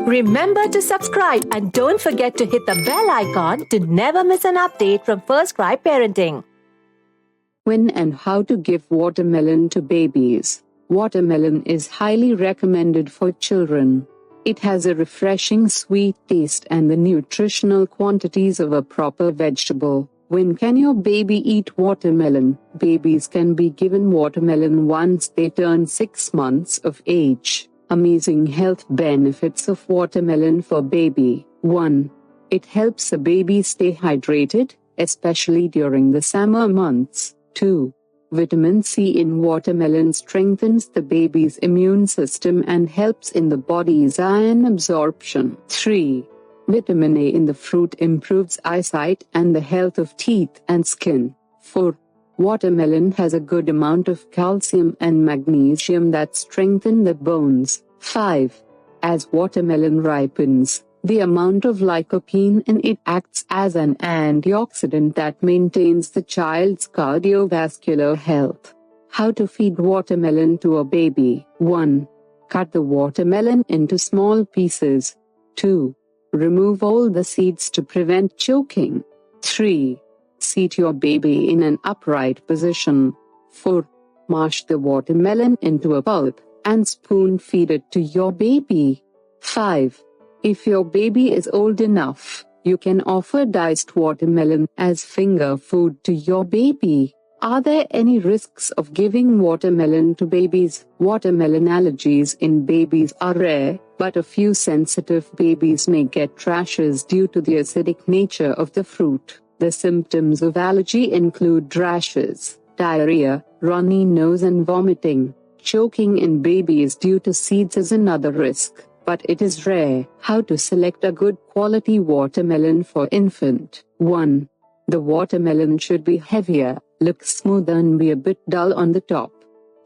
Remember to subscribe and don't forget to hit the bell icon to never miss an update from First Cry Parenting. When and how to give watermelon to babies. Watermelon is highly recommended for children. It has a refreshing sweet taste and the nutritional quantities of a proper vegetable. When can your baby eat watermelon? Babies can be given watermelon once they turn 6 months of age. Amazing health benefits of watermelon for baby. 1. It helps a baby stay hydrated, especially during the summer months. 2. Vitamin C in watermelon strengthens the baby's immune system and helps in the body's iron absorption. 3. Vitamin A in the fruit improves eyesight and the health of teeth and skin. 4. Watermelon has a good amount of calcium and magnesium that strengthen the bones. 5. As watermelon ripens, the amount of lycopene in it acts as an antioxidant that maintains the child's cardiovascular health. How to feed watermelon to a baby. 1. Cut the watermelon into small pieces. 2. Remove all the seeds to prevent choking. 3. Seat your baby in an upright position. 4. Mash the watermelon into a pulp and spoon feed it to your baby. 5. If your baby is old enough, you can offer diced watermelon as finger food to your baby. Are there any risks of giving watermelon to babies? Watermelon allergies in babies are rare, but a few sensitive babies may get rashes due to the acidic nature of the fruit. The symptoms of allergy include rashes, diarrhea, runny nose and vomiting. Choking in babies due to seeds is another risk, but it is rare. How to select a good quality watermelon for infant. 1. The watermelon should be heavier, look smoother and be a bit dull on the top.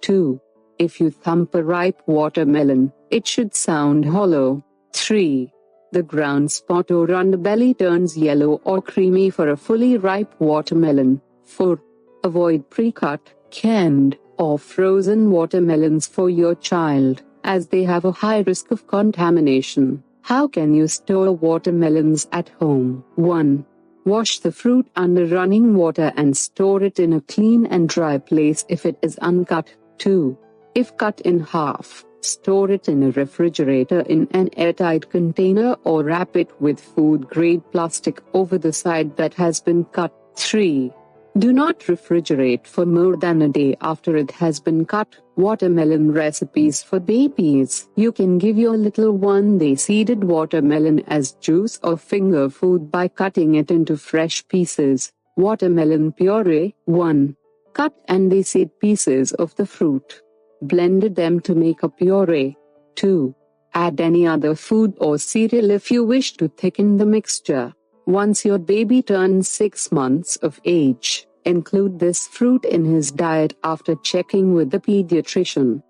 2. If you thump a ripe watermelon, it should sound hollow. 3. The ground spot or underbelly turns yellow or creamy for a fully ripe watermelon. 4. Avoid pre-cut, canned, or frozen watermelons for your child, as they have a high risk of contamination. How can you store watermelons at home? 1. Wash the fruit under running water and store it in a clean and dry place if it is uncut. 2. If cut in half, store it in a refrigerator in an airtight container or wrap it with food-grade plastic over the side that has been cut. 3. Do not refrigerate for more than a day after it has been cut. Watermelon recipes for babies. You can give your little one the seeded watermelon as juice or finger food by cutting it into fresh pieces. Watermelon puree. 1. Cut and de-seed pieces of the fruit. Blend them to make a puree. 2. Add any other food or cereal if you wish to thicken the mixture. Once your baby turns 6 months of age, include this fruit in his diet after checking with the pediatrician.